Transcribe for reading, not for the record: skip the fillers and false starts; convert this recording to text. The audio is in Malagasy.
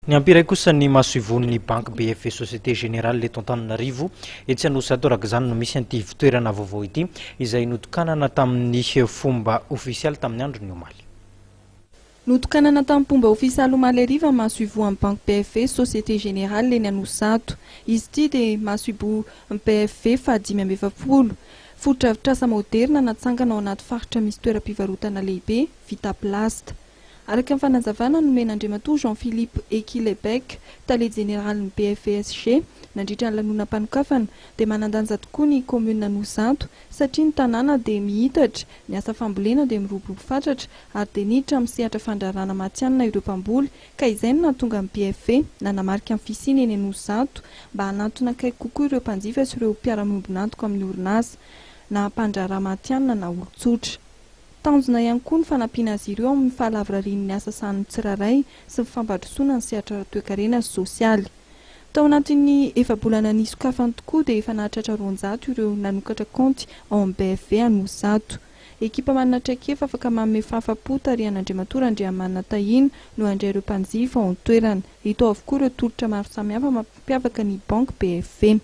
Ny ampiray kosa ny mahasoivon'ny banque BFE Société Générale eto Antananarivo etsy Anosy araka izany no misy an'ity fitoerana vaovao ity izay notokanana tamin'ny fomba ofisialy tamin'ny andron'ny omaly. Notokanana tamin'ny fomba ofisialy omaly hariva mahasoivoan'ny banque BFE Société Générale eny Anosato. Izy ity dia mahasoivo ny BFE fa 540 foto-drafitrasa moderna natsangana ao anaty faritra misy toeram-pivarotana lehibe vita plasta. Araka ny fanazavana nomen'Andriamatoa Jean-Philippe Ekilebec, tale général ny BFSG, nandritra ny lanonam-panokafana dia manandanja tokoa ny commune Anosato satria ny tanàna dia mihitatra, ny asa fambolena dia miroborobo fatratra ary dia niditra misehatra fandrarana matianina ireo mpamboly ka izay no nahatonga ny BFE nanamarika ny fisiny eny Anosato mba hanatona akaiky kokoa ireo mpanjifa sy ireo mpiara-miombina antoka amin'ny orinasa na mpandrara matianina na olon-tsotra. Tanjona ihany koa ny fanampiana azy ireo amin'ny fahalavrarian'ny asa sahan'ny tsirairay sy ny fampandrosoana ny sehatra toe-karena sosialy. Tao anatin'ny efa-bolana nisokafany tokoa dia efa nahatratra 200 ireo nanokatra kaonty ao amin'ny BFE Anosato. Ekipa manana traikefa afaka manome fahafa-po tarihan'Andriamatoa Randriamanana Tahiny no handray ireo mpanjifa ao an-toerana. Hita avokoa ireo tolotra maro samihafa mampiavaka ny banque BFE.